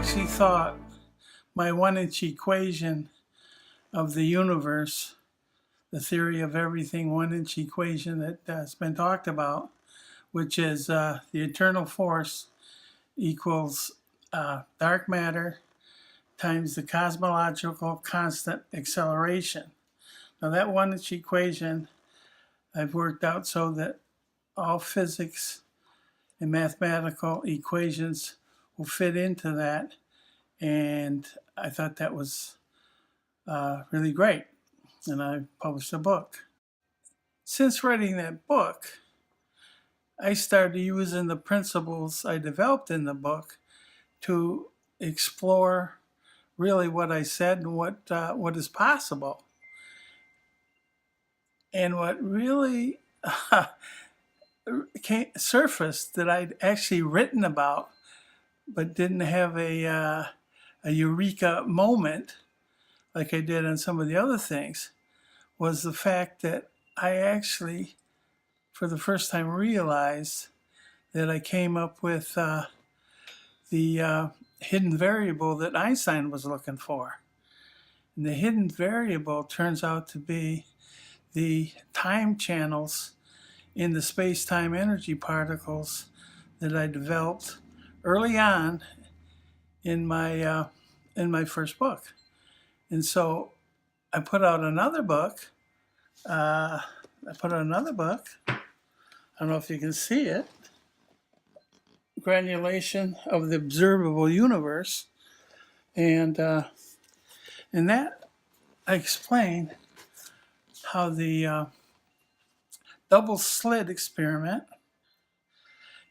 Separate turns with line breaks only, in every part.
actually thought my 1-inch equation of the universe, the theory of everything 1-inch equation that has been talked about, which is the eternal force equals dark matter times the cosmological constant acceleration. Now that 1-inch equation I've worked out so that all physics and mathematical equations will fit into that, and I thought that was really great, and I published a book. Since writing that book, I started using the principles I developed in the book to explore really what I said and what is possible. And what really surfaced that I'd actually written about but didn't have a eureka moment like I did on some of the other things was the fact that I actually, for the first time, realized that I came up with the hidden variable that Einstein was looking for. And the hidden variable turns out to be the time channels in the space-time energy particles that I developed early on in my first book. And so I put out another book. I don't know if you can see it. Granulation of the Observable Universe. And in that, I explain how the double slit experiment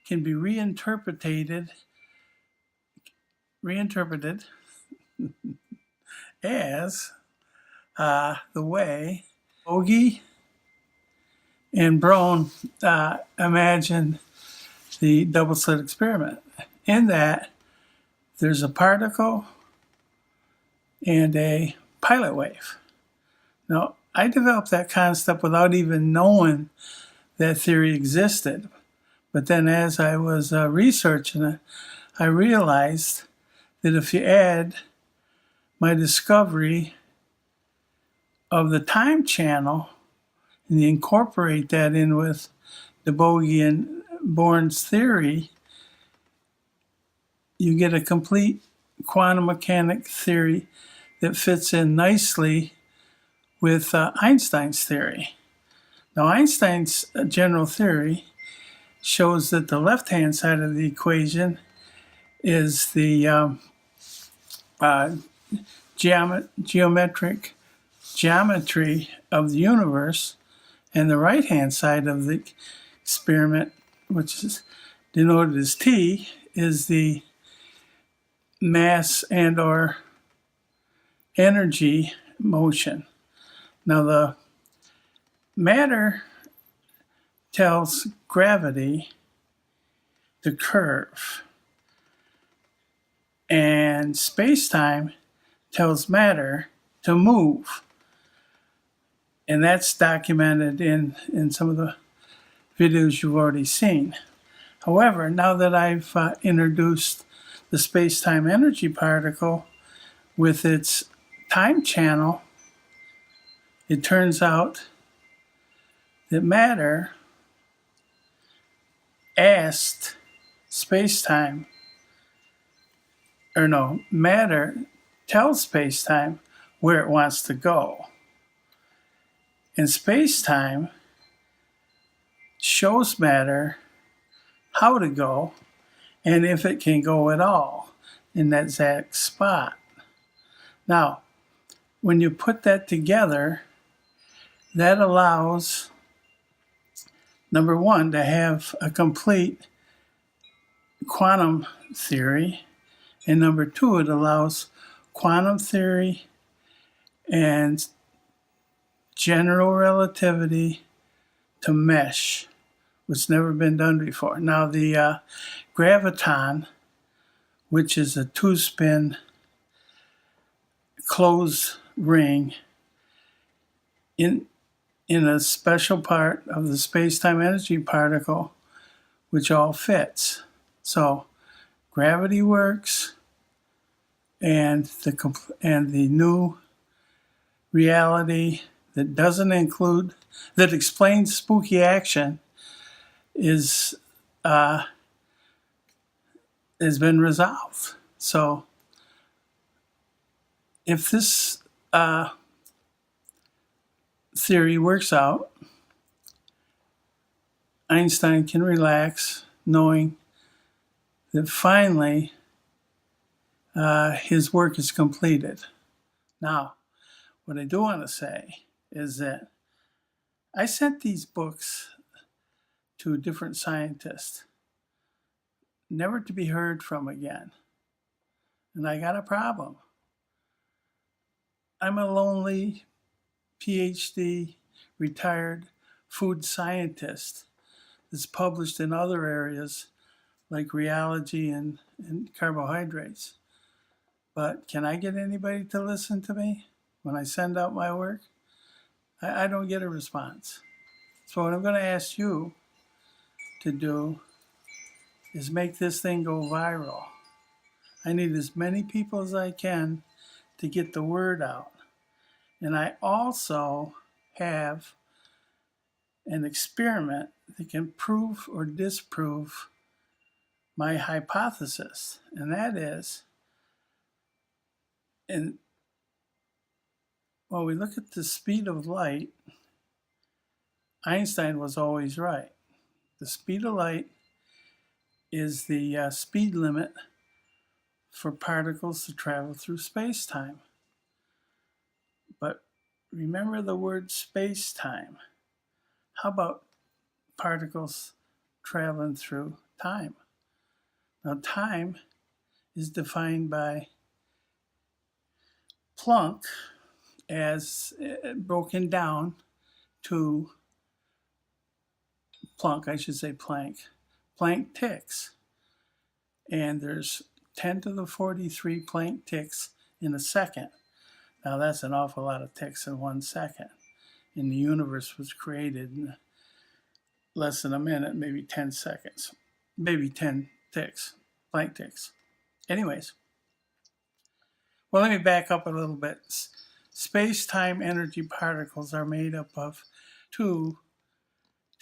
can be reinterpreted as the way Bogie and Bohm imagined the double slit experiment, in that there's a particle and a pilot wave. Now, I developed that concept without even knowing that theory existed. But then as I was researching it, I realized that if you add my discovery of the time channel and you incorporate that in with the Bogie and Bohr's theory, you get a complete quantum mechanic theory that fits in nicely with Einstein's theory. Now, Einstein's general theory shows that the left-hand side of the equation is the geometric geometry of the universe, and the right-hand side of the experiment, which is denoted as T, is the mass and or energy motion. Now, the matter tells gravity to curve, and space-time tells matter to move. And that's documented in some of the videos you've already seen. However, now that I've introduced the space-time energy particle with its time channel, it turns out that matter asked space-time, matter tells space-time where it wants to go. And space-time shows matter how to go and if it can go at all in that exact spot. Now, when you put that together, that allows, number one, to have a complete quantum theory, and number two, it allows quantum theory and general relativity to mesh, which has never been done before. Now, the graviton, which is a two-spin closed ring in a special part of the space-time energy particle, which all fits. So gravity works, and the new reality that doesn't include, that explains spooky action, is has been resolved. So if this theory works out, Einstein can relax knowing that finally his work is completed. Now, what I do want to say is that I sent these books to different scientists, never to be heard from again. And I got a problem. I'm a lonely PhD retired food scientist that's published in other areas like rheology and carbohydrates. But can I get anybody to listen to me when I send out my work? I don't get a response. So what I'm going to ask you to do is make this thing go viral. I need as many people as I can to get the word out. And I also have an experiment that can prove or disprove my hypothesis. And that is, when we look at the speed of light, Einstein was always right. The speed of light is the speed limit for particles to travel through space-time. But remember the word space-time. How about particles traveling through time? Now, time is defined by Planck as broken down to Planck ticks. And there's 10 to the 43 Planck ticks in a second. Now that's an awful lot of ticks in 1 second. And the universe was created in less than a minute, maybe 10 seconds, maybe 10 ticks, Planck ticks. Anyways, well, let me back up a little bit. Space-time energy particles are made up of two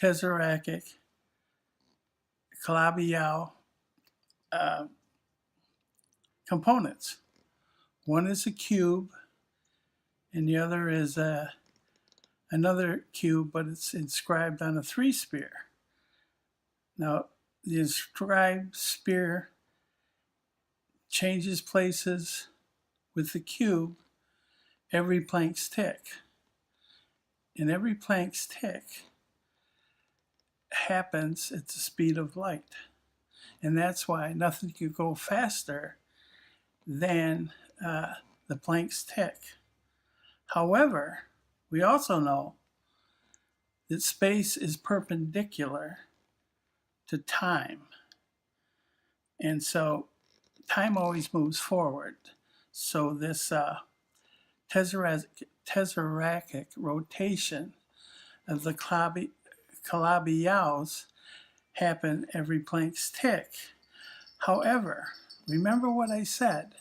tesseracic Calabi-Yau components. One is a cube, and the other is another cube, but it's inscribed on a 3-sphere. Now, the inscribed sphere changes places with the cube every Planck's tick. And every Planck's tick happens at the speed of light. And that's why nothing could go faster than the Planck's tick. However, we also know that space is perpendicular to time. And so time always moves forward. So this tesseracic rotation of the Calabi-Yaus happen every Planck's tick. However, remember what I said.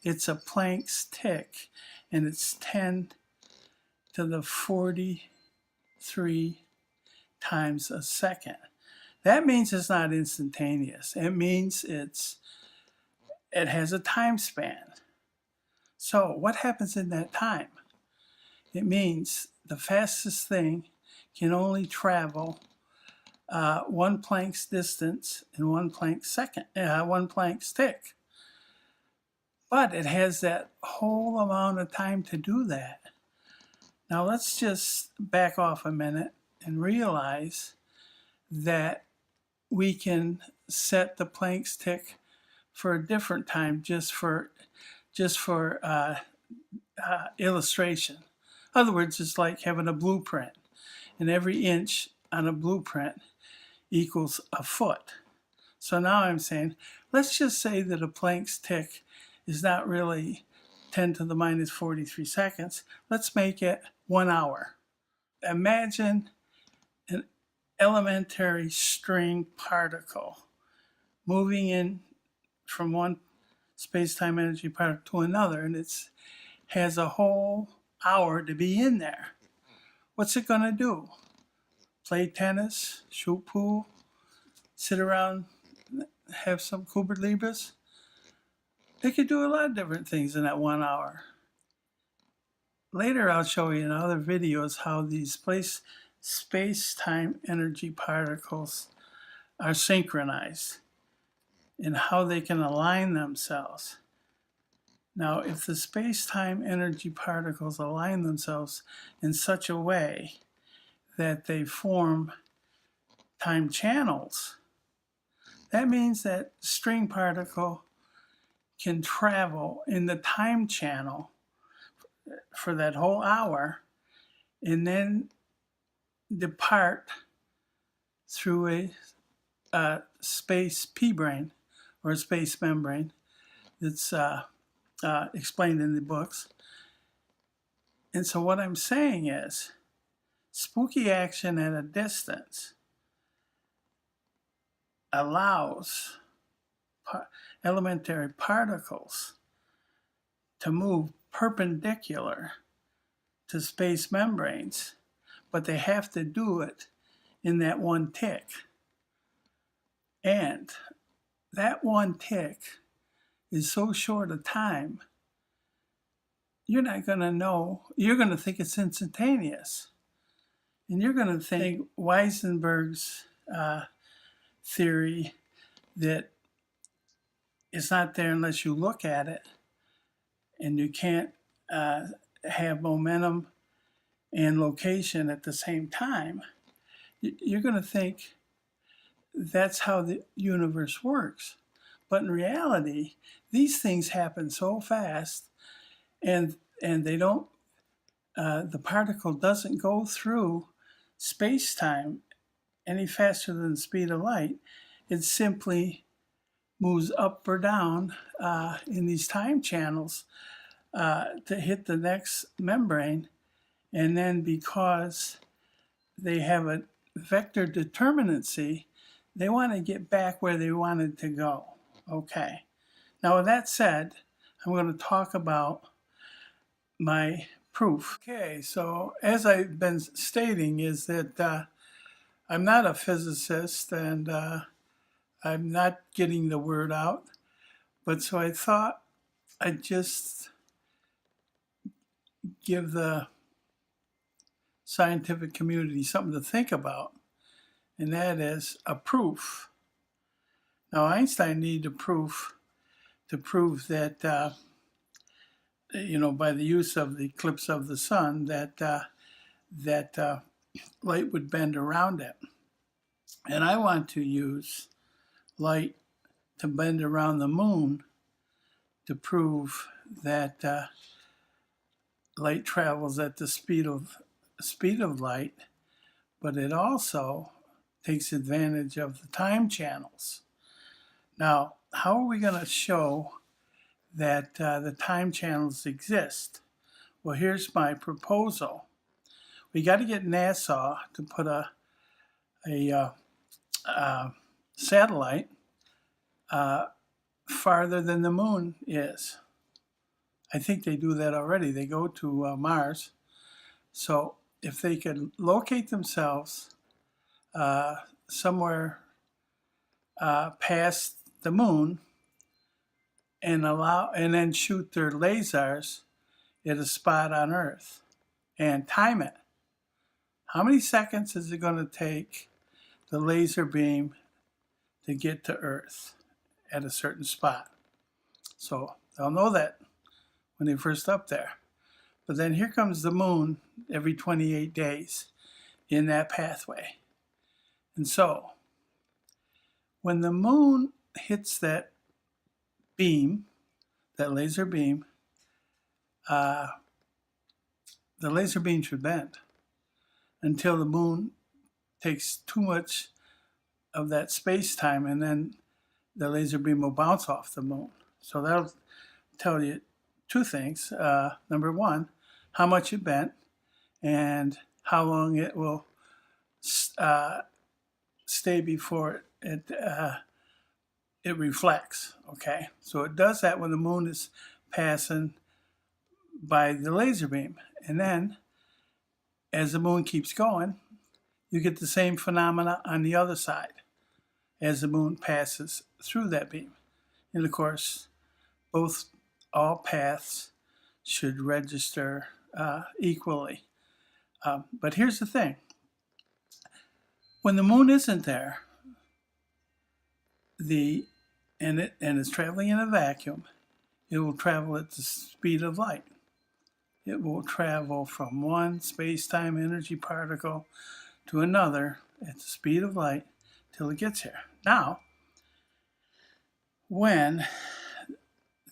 It's a Planck's tick, and it's 10 to the 43 times a second. That means it's not instantaneous. It means it has a time span. So what happens in that time? It means the fastest thing can only travel 1 Planck's distance in 1 Planck's second, 1 Planck's tick. But it has that whole amount of time to do that. Now let's just back off a minute and realize that we can set the Planck's tick for a different time just for illustration. In other words, it's like having a blueprint, and every inch on a blueprint equals a foot. So now I'm saying, let's just say that a Planck's tick is not really 10 to the minus 43 seconds. Let's make it 1 hour. Imagine an elementary string particle moving in from one space-time energy particle to another, and it has a whole hour to be in there. What's it going to do? Play tennis, shoot pool, sit around, have some Cuba Libras? They could do a lot of different things in that 1 hour. Later I'll show you in other videos how these space-time energy particles are synchronized and how they can align themselves. Now, if the space-time energy particles align themselves in such a way that they form time channels, that means that string particle can travel in the time channel for that whole hour and then depart through a space p-brane or a space membrane that's explained in the books. And so what I'm saying is spooky action at a distance allows elementary particles to move perpendicular to space membranes, but they have to do it in that one tick. And that one tick is so short a time, you're not going to know. You're going to think it's instantaneous. And you're going to think Heisenberg's theory that it's not there unless you look at it, and you can't have momentum and location at the same time. You're going to think that's how the universe works. But in reality, these things happen so fast, and they don't. The particle doesn't go through space-time any faster than the speed of light. It simply moves up or down in these time channels to hit the next membrane, and then because they have a Vector-Determinacy, they want to get back where they wanted to go. Okay. Now with that said, I'm going to talk about my proof. Okay, so as I've been stating is that I'm not a physicist, and I'm not getting the word out, but so I thought I'd just give the scientific community something to think about, and that is a proof. Now Einstein needed a proof to prove that by the use of the eclipse of the sun that light would bend around it. And I want to use light to bend around the moon to prove that light travels at the speed of light, but it also takes advantage of the time channels. Now, how are we going to show that the time channels exist? Well, here's my proposal. We got to get NASA to put a satellite farther than the moon is. I think they do that already. They go to Mars. So if they could locate themselves somewhere past the moon and then shoot their lasers at a spot on Earth and time it. How many seconds is it going to take the laser beam to get to Earth at a certain spot? So they'll know that when they're first up there. But then here comes the moon every 28 days in that pathway. And so when the moon hits that beam, that laser beam, the laser beam should bend until the moon takes too much of that space-time, and then the laser beam will bounce off the moon. So that'll tell you two things. Number one, how much it bent and how long it will stay before it it reflects, okay? So it does that when the moon is passing by the laser beam. And then as the moon keeps going, you get the same phenomena on the other side as the moon passes through that beam. And of course, all paths should register equally. But here's the thing. When the moon isn't there, and it's traveling in a vacuum, it will travel at the speed of light. It will travel from one space-time energy particle to another at the speed of light till it gets here. Now, when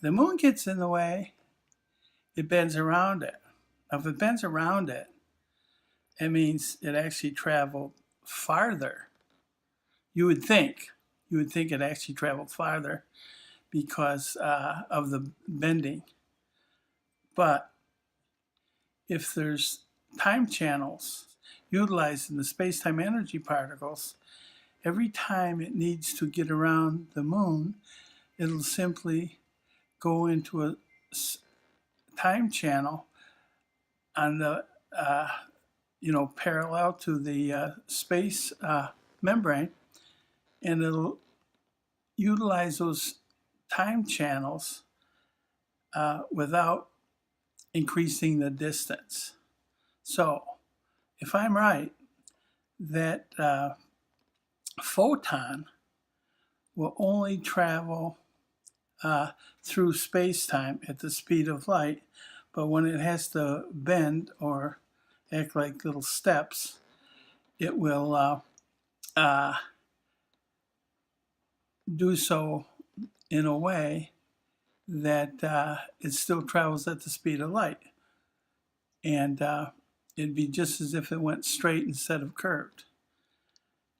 the moon gets in the way, it bends around it. Now, if it bends around it, it means it actually traveled farther. You would think it actually traveled farther because of the bending. But if there's time channels utilized in the space-time energy particles, every time it needs to get around the moon, it'll simply go into a time channel on the parallel to the space membrane, and it'll utilize those time channels without increasing the distance. So if I'm right, that photon will only travel through space-time at the speed of light, but when it has to bend or act like little steps, it will do so in a way that it still travels at the speed of light. And it'd be just as if it went straight instead of curved.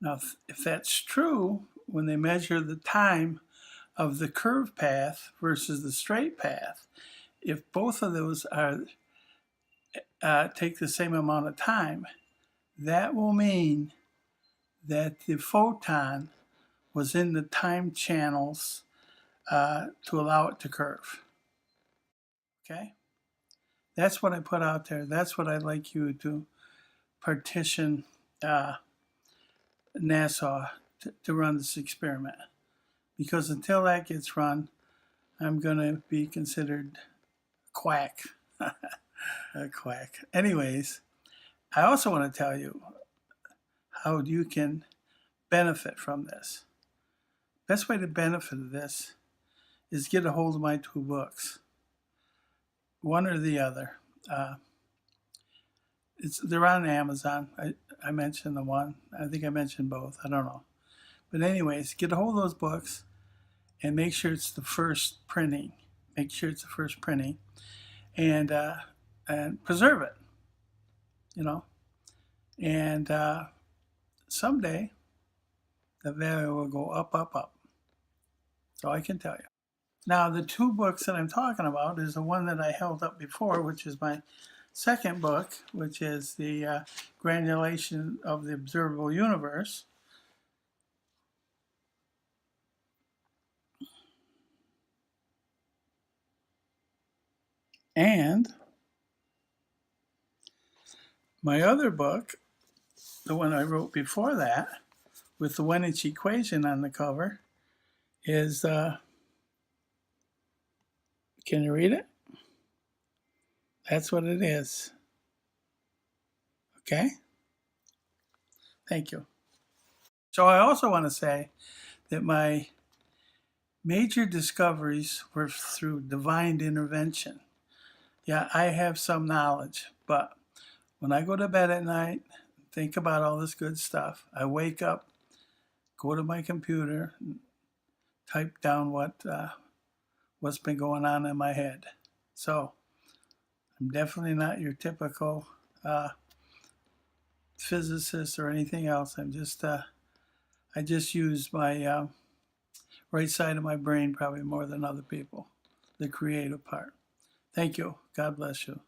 Now, if that's true, when they measure the time of the curved path versus the straight path, if both of those are take the same amount of time, that will mean that the photon was in the time channels to allow it to curve. Okay? That's what I put out there. That's what I'd like you to partition NASA to run this experiment. Because until that gets run, I'm going to be considered a quack. A quack. Anyways, I also want to tell you how you can benefit from this. Best way to benefit of this is get a hold of my 2 books. One or the other. They're on Amazon. I mentioned the one. I think I mentioned both. I don't know. But anyways, get a hold of those books and make sure it's the first printing. Make sure it's the first printing, and preserve it. And someday the value will go up, up, up. So I can tell you. Now, the 2 books that I'm talking about is the one that I held up before, which is my second book, which is the Granulation of the Observable Universe. And my other book, the one I wrote before that, with the 1-inch equation on the cover, is, can you read it? That's what it is. Okay? Thank you. So I also want to say that my major discoveries were through divine intervention. Yeah, I have some knowledge, but when I go to bed at night, think about all this good stuff, I wake up, go to my computer, and type down what's been going on in my head. So I'm definitely not your typical physicist or anything else. I just use my right side of my brain probably more than other people, the creative part. Thank you. God bless you.